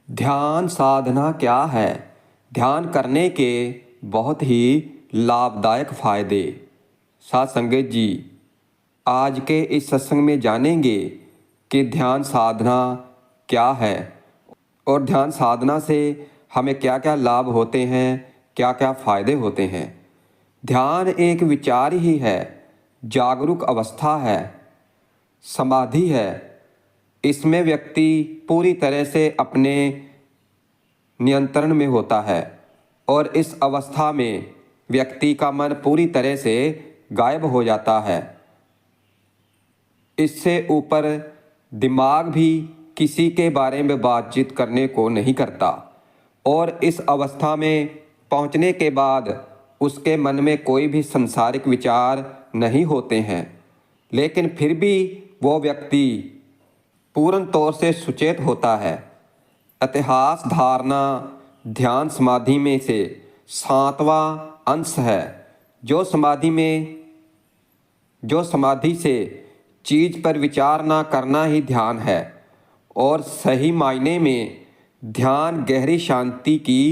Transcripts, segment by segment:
ध्यान साधना क्या है? ध्यान करने के बहुत ही लाभदायक फायदे। साथ संगत जी, आज के इस सत्संग में जानेंगे कि ध्यान साधना क्या है और ध्यान साधना से हमें क्या क्या लाभ होते हैं, क्या क्या फायदे होते हैं। ध्यान एक विचार ही है, जागरूक अवस्था है, समाधि है। इसमें व्यक्ति पूरी तरह से अपने नियंत्रण में होता है और इस अवस्था में व्यक्ति का मन पूरी तरह से गायब हो जाता है। इससे ऊपर दिमाग भी किसी के बारे में बातचीत करने को नहीं करता और इस अवस्था में पहुंचने के बाद उसके मन में कोई भी संसारिक विचार नहीं होते हैं, लेकिन फिर भी वो व्यक्ति पूर्ण तौर से सुचेत होता है। इतिहास धारणा ध्यान समाधि में से 7वां अंश है। जो समाधि से चीज पर विचार ना करना ही ध्यान है और सही मायने में ध्यान गहरी शांति की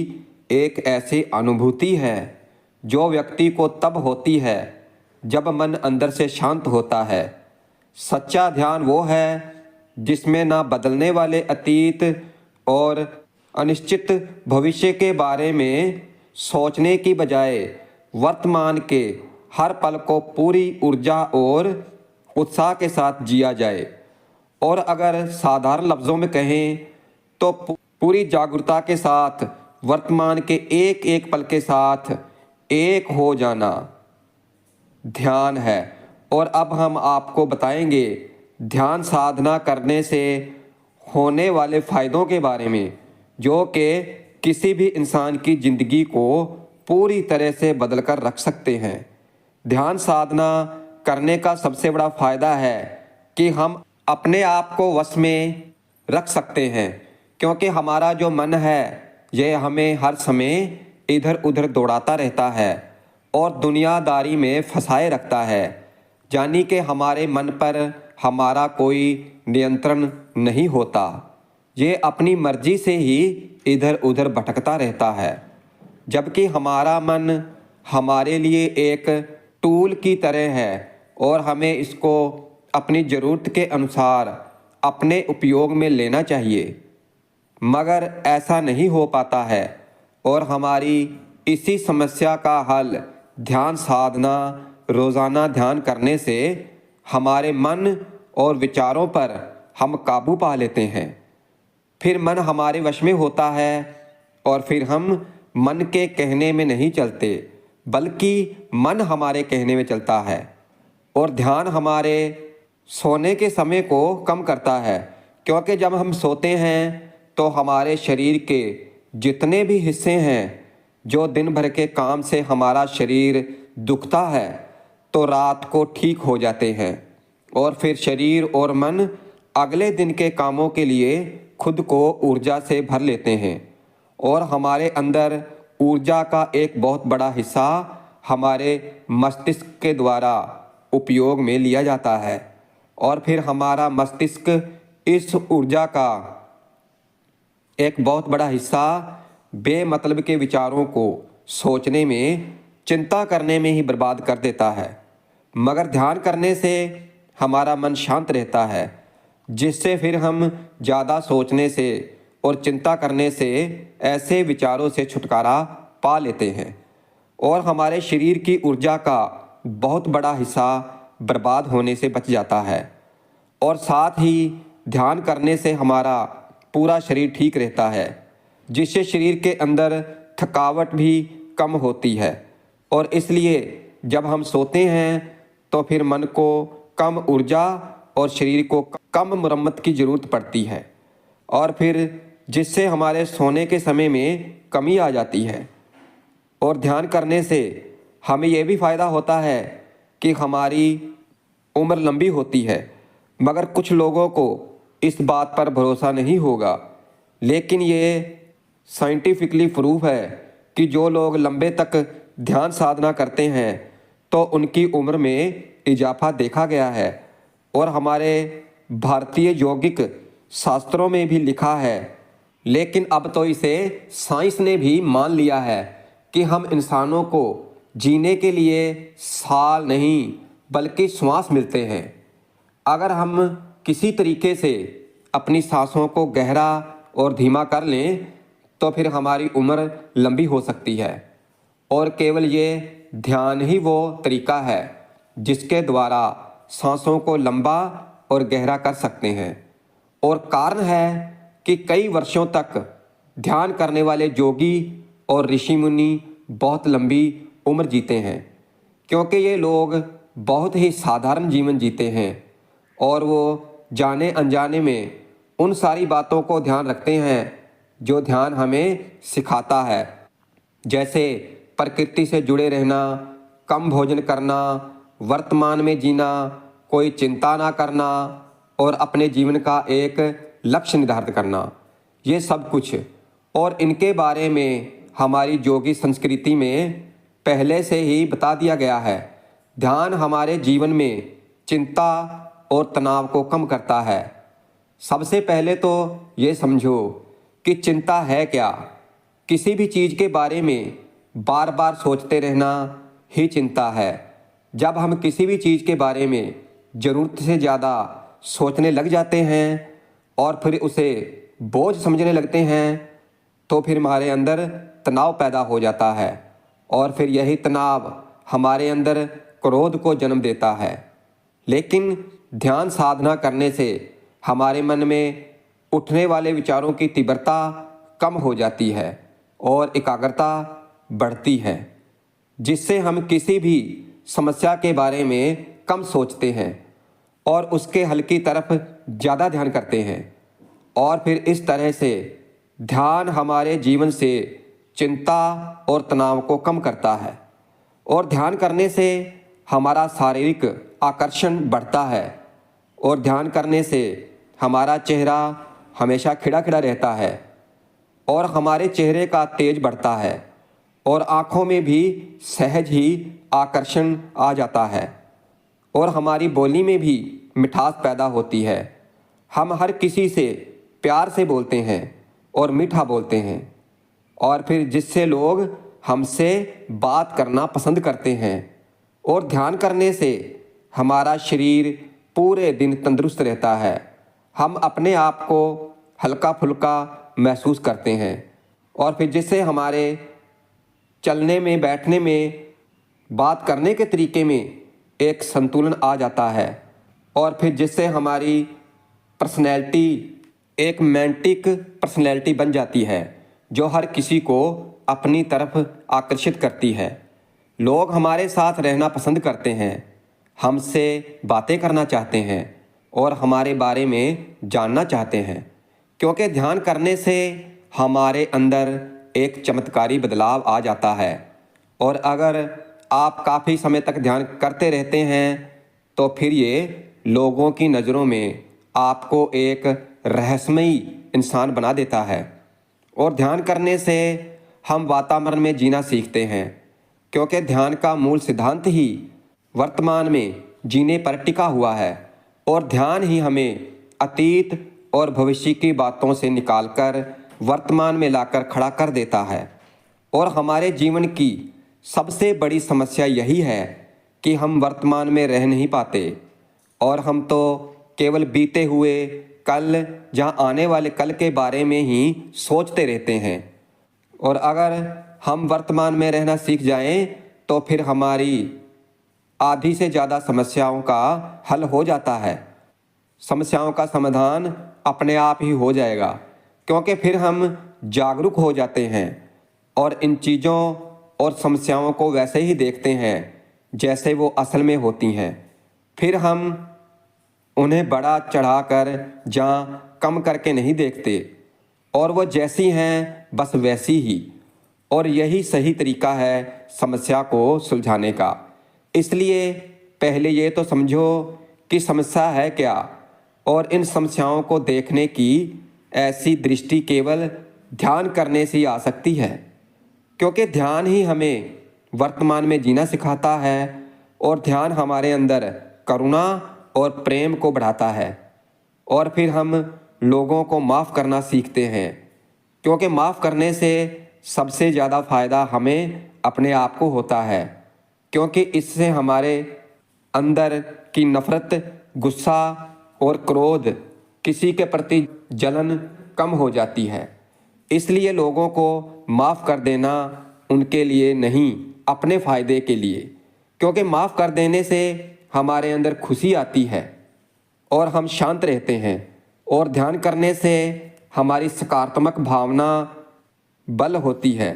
एक ऐसी अनुभूति है जो व्यक्ति को तब होती है जब मन अंदर से शांत होता है। सच्चा ध्यान वो है जिसमें ना बदलने वाले अतीत और अनिश्चित भविष्य के बारे में सोचने की बजाय वर्तमान के हर पल को पूरी ऊर्जा और उत्साह के साथ जिया जाए। और अगर साधारण लफ्ज़ों में कहें तो पूरी जागरूकता के साथ वर्तमान के एक एक पल के साथ एक हो जाना ध्यान है। और अब हम आपको बताएंगे ध्यान साधना करने से होने वाले फ़ायदों के बारे में, जो कि किसी भी इंसान की ज़िंदगी को पूरी तरह से बदल कर रख सकते हैं। ध्यान साधना करने का सबसे बड़ा फ़ायदा है कि हम अपने आप को वश में रख सकते हैं, क्योंकि हमारा जो मन है यह हमें हर समय इधर उधर दौड़ाता रहता है और दुनियादारी में फंसाए रखता है। यानी कि हमारे मन पर हमारा कोई नियंत्रण नहीं होता, ये अपनी मर्जी से ही इधर उधर भटकता रहता है। जबकि हमारा मन हमारे लिए एक टूल की तरह है और हमें इसको अपनी ज़रूरत के अनुसार अपने उपयोग में लेना चाहिए, मगर ऐसा नहीं हो पाता है। और हमारी इसी समस्या का हल ध्यान साधना, रोज़ाना ध्यान करने से हमारे मन और विचारों पर हम काबू पा लेते हैं। फिर मन हमारे वश में होता है और फिर हम मन के कहने में नहीं चलते, बल्कि मन हमारे कहने में चलता है। और ध्यान हमारे सोने के समय को कम करता है, क्योंकि जब हम सोते हैं तो हमारे शरीर के जितने भी हिस्से हैं, जो दिन भर के काम से हमारा शरीर दुखता है, तो रात को ठीक हो जाते हैं और फिर शरीर और मन अगले दिन के कामों के लिए खुद को ऊर्जा से भर लेते हैं। और हमारे अंदर ऊर्जा का एक बहुत बड़ा हिस्सा हमारे मस्तिष्क के द्वारा उपयोग में लिया जाता है और फिर हमारा मस्तिष्क इस ऊर्जा का एक बहुत बड़ा हिस्सा बेमतलब के विचारों को सोचने में, चिंता करने में ही बर्बाद कर देता है। मगर ध्यान करने से हमारा मन शांत रहता है, जिससे फिर हम ज़्यादा सोचने से और चिंता करने से ऐसे विचारों से छुटकारा पा लेते हैं और हमारे शरीर की ऊर्जा का बहुत बड़ा हिस्सा बर्बाद होने से बच जाता है। और साथ ही ध्यान करने से हमारा पूरा शरीर ठीक रहता है, जिससे शरीर के अंदर थकावट भी कम होती है। और इसलिए जब हम सोते हैं तो फिर मन को कम ऊर्जा और शरीर को कम मरम्मत की ज़रूरत पड़ती है, और फिर जिससे हमारे सोने के समय में कमी आ जाती है। और ध्यान करने से हमें यह भी फ़ायदा होता है कि हमारी उम्र लंबी होती है। मगर कुछ लोगों को इस बात पर भरोसा नहीं होगा, लेकिन ये साइंटिफिकली प्रूफ है कि जो लोग लंबे तक ध्यान साधना करते हैं तो उनकी उम्र में इजाफा देखा गया है। और हमारे भारतीय यौगिक शास्त्रों में भी लिखा है लेकिन अब तो इसे साइंस ने भी मान लिया है कि हम इंसानों को जीने के लिए साल नहीं बल्कि श्वास मिलते हैं। अगर हम किसी तरीके से अपनी सांसों को गहरा और धीमा कर लें तो फिर हमारी उम्र लंबी हो सकती है। और केवल ये ध्यान ही वो तरीका है जिसके द्वारा सांसों को लंबा और गहरा कर सकते हैं। और कारण है कि कई वर्षों तक ध्यान करने वाले योगी और ऋषि मुनि बहुत लंबी उम्र जीते हैं, क्योंकि ये लोग बहुत ही साधारण जीवन जीते हैं और वो जाने अनजाने में उन सारी बातों को ध्यान रखते हैं जो ध्यान हमें सिखाता है, जैसे प्रकृति से जुड़े रहना, कम भोजन करना, वर्तमान में जीना, कोई चिंता ना करना और अपने जीवन का एक लक्ष्य निर्धारित करना। ये सब कुछ और इनके बारे में हमारी योगी संस्कृति में पहले से ही बता दिया गया है। ध्यान हमारे जीवन में चिंता और तनाव को कम करता है। सबसे पहले तो ये समझो कि चिंता है क्या। किसी भी चीज़ के बारे में बार बार सोचते रहना ही चिंता है। जब हम किसी भी चीज़ के बारे में ज़रूरत से ज़्यादा सोचने लग जाते हैं और फिर उसे बोझ समझने लगते हैं तो फिर हमारे अंदर तनाव पैदा हो जाता है और फिर यही तनाव हमारे अंदर क्रोध को जन्म देता है। लेकिन ध्यान साधना करने से हमारे मन में उठने वाले विचारों की तीव्रता कम हो जाती है और एकाग्रता बढ़ती है, जिससे हम किसी भी समस्या के बारे में कम सोचते हैं और उसके हल की तरफ ज़्यादा ध्यान करते हैं। और फिर इस तरह से ध्यान हमारे जीवन से चिंता और तनाव को कम करता है और ध्यान करने से हमारा शारीरिक आकर्षण बढ़ता है और ध्यान करने से हमारा चेहरा हमेशा खिड़ा खिड़ा रहता है और हमारे चेहरे का तेज बढ़ता है और आँखों में भी सहज ही आकर्षण आ जाता है और हमारी बोली में भी मिठास पैदा होती है। हम हर किसी से प्यार से बोलते हैं और मीठा बोलते हैं और फिर जिससे लोग हमसे बात करना पसंद करते हैं। और ध्यान करने से हमारा शरीर पूरे दिन तंदुरुस्त रहता है। हम अपने आप को हल्का फुल्का महसूस करते हैं और फिर जिससे हमारे चलने में, बैठने में, बात करने के तरीके में एक संतुलन आ जाता है और फिर जिससे हमारी पर्सनैलिटी एक रोमांटिक पर्सनैलिटी बन जाती है जो हर किसी को अपनी तरफ आकर्षित करती है। लोग हमारे साथ रहना पसंद करते हैं, हमसे बातें करना चाहते हैं और हमारे बारे में जानना चाहते हैं, क्योंकि ध्यान करने से हमारे अंदर एक चमत्कारी बदलाव आ जाता है। और अगर आप काफ़ी समय तक ध्यान करते रहते हैं तो फिर ये लोगों की नज़रों में आपको एक रहस्यमयी इंसान बना देता है। और ध्यान करने से हम वातावरण में जीना सीखते हैं, क्योंकि ध्यान का मूल सिद्धांत ही वर्तमान में जीने पर टिका हुआ है और ध्यान ही हमें अतीत और भविष्य की बातों से निकालकर वर्तमान में लाकर खड़ा कर देता है। और हमारे जीवन की सबसे बड़ी समस्या यही है कि हम वर्तमान में रह नहीं पाते और हम तो केवल बीते हुए कल, जहाँ आने वाले कल के बारे में ही सोचते रहते हैं। और अगर हम वर्तमान में रहना सीख जाएं तो फिर हमारी आधी से ज़्यादा समस्याओं का हल हो जाता है। समस्याओं का समाधान अपने आप ही हो जाएगा, क्योंकि फिर हम जागरूक हो जाते हैं और इन चीज़ों और समस्याओं को वैसे ही देखते हैं जैसे वो असल में होती हैं। फिर हम उन्हें बड़ा चढ़ाकर जहाँ कम करके नहीं देखते और वो जैसी हैं बस वैसी ही। और यही सही तरीका है समस्या को सुलझाने का। इसलिए पहले ये तो समझो कि समस्या है क्या और इन समस्याओं को देखने की ऐसी दृष्टि केवल ध्यान करने से ही आ सकती है, क्योंकि ध्यान ही हमें वर्तमान में जीना सिखाता है और ध्यान हमारे अंदर करुणा और प्रेम को बढ़ाता है और फिर हम लोगों को माफ़ करना सीखते हैं क्योंकि माफ़ करने से सबसे ज़्यादा फ़ायदा हमें अपने आप को होता है, क्योंकि इससे हमारे अंदर की नफ़रत, गुस्सा और क्रोध, किसी के प्रति जलन कम हो जाती है। इसलिए लोगों को माफ़ कर देना उनके लिए नहीं, अपने फ़ायदे के लिए, क्योंकि माफ़ कर देने से हमारे अंदर खुशी आती है और हम शांत रहते हैं। और ध्यान करने से हमारी सकारात्मक भावना बल होती है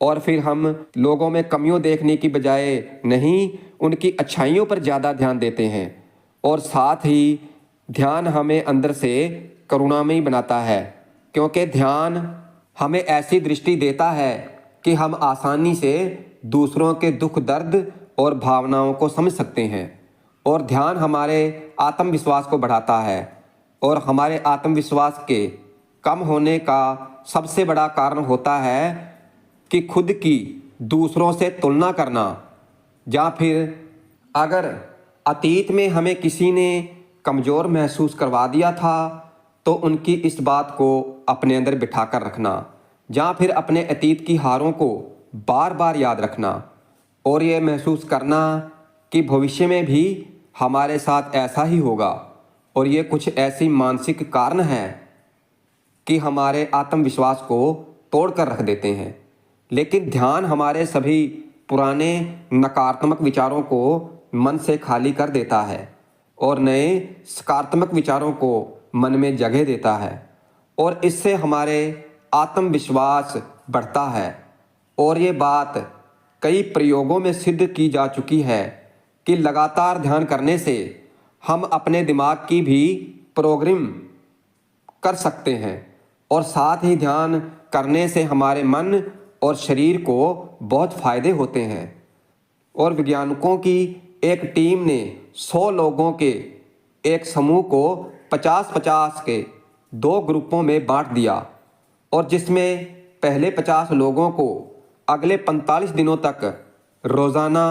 और फिर हम लोगों में कमियों देखने की बजाय नहीं, उनकी अच्छाइयों पर ज़्यादा ध्यान देते हैं। और साथ ही ध्यान हमें अंदर से करुणामयी बनाता है, क्योंकि ध्यान हमें ऐसी दृष्टि देता है कि हम आसानी से दूसरों के दुख दर्द और भावनाओं को समझ सकते हैं। और ध्यान हमारे आत्मविश्वास को बढ़ाता है और हमारे आत्मविश्वास के कम होने का सबसे बड़ा कारण होता है कि खुद की दूसरों से तुलना करना, या फिर अगर अतीत में हमें किसी ने कमज़ोर महसूस करवा दिया था तो उनकी इस बात को अपने अंदर बिठा कर रखना, या फिर अपने अतीत की हारों को बार बार याद रखना और ये महसूस करना कि भविष्य में भी हमारे साथ ऐसा ही होगा। और ये कुछ ऐसी मानसिक कारण है कि हमारे आत्मविश्वास को तोड़ कर रख देते हैं। लेकिन ध्यान हमारे सभी पुराने नकारात्मक विचारों को मन से खाली कर देता है और नए सकारात्मक विचारों को मन में जगह देता है, और इससे हमारे आत्मविश्वास बढ़ता है। और ये बात कई प्रयोगों में सिद्ध की जा चुकी है कि लगातार ध्यान करने से हम अपने दिमाग की भी प्रोग्राम कर सकते हैं, और साथ ही ध्यान करने से हमारे मन और शरीर को बहुत फ़ायदे होते हैं। और वैज्ञानिकों की एक टीम ने 100 लोगों के एक समूह को 50-50 के 2 ग्रुपों में बांट दिया, और जिसमें पहले 50 लोगों को अगले 45 दिनों तक रोज़ाना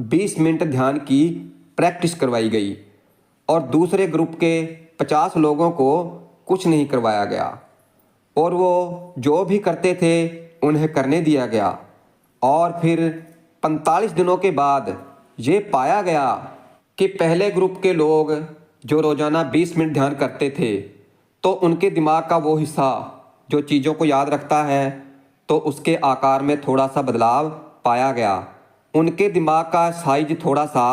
20 मिनट ध्यान की प्रैक्टिस करवाई गई, और दूसरे ग्रुप के 50 लोगों को कुछ नहीं करवाया गया, और वो जो भी करते थे उन्हें करने दिया गया। और फिर 45 दिनों के बाद ये पाया गया कि पहले ग्रुप के लोग जो रोज़ाना 20 मिनट ध्यान करते थे तो उनके दिमाग का वो हिस्सा जो चीज़ों को याद रखता है तो उसके आकार में थोड़ा सा बदलाव पाया गया। उनके दिमाग का साइज थोड़ा सा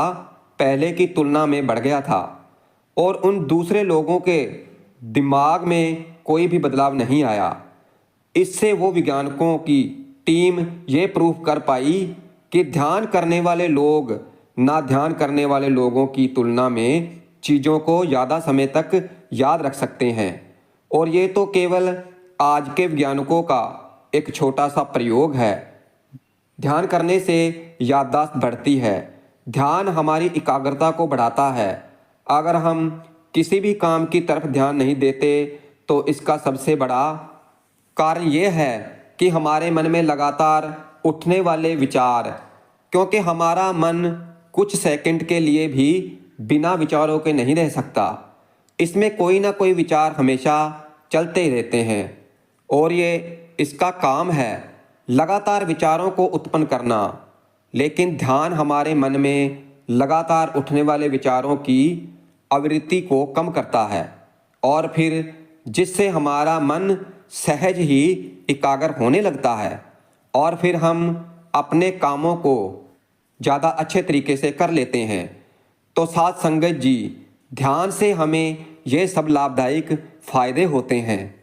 पहले की तुलना में बढ़ गया था, और उन दूसरे लोगों के दिमाग में कोई भी बदलाव नहीं आया। इससे वो वैज्ञानिकों की टीम ये प्रूफ कर पाई कि ध्यान करने वाले लोग ना ध्यान करने वाले लोगों की तुलना में चीज़ों को ज़्यादा समय तक याद रख सकते हैं। और ये तो केवल आज के वैज्ञानिकों का एक छोटा सा प्रयोग है। ध्यान करने से याददाश्त बढ़ती है, ध्यान हमारी एकाग्रता को बढ़ाता है। अगर हम किसी भी काम की तरफ ध्यान नहीं देते तो इसका सबसे बड़ा कारण ये है कि हमारे मन में लगातार उठने वाले विचार, क्योंकि हमारा मन कुछ सेकंड के लिए भी बिना विचारों के नहीं रह सकता। इसमें कोई ना कोई विचार हमेशा चलते ही रहते हैं, और ये इसका काम है लगातार विचारों को उत्पन्न करना। लेकिन ध्यान हमारे मन में लगातार उठने वाले विचारों की आवृत्ति को कम करता है, और फिर जिससे हमारा मन सहज ही एकाग्र होने लगता है, और फिर हम अपने कामों को ज़्यादा अच्छे तरीके से कर लेते हैं। तो साथ संगत जी, ध्यान से हमें ये सब लाभदायक फ़ायदे होते हैं।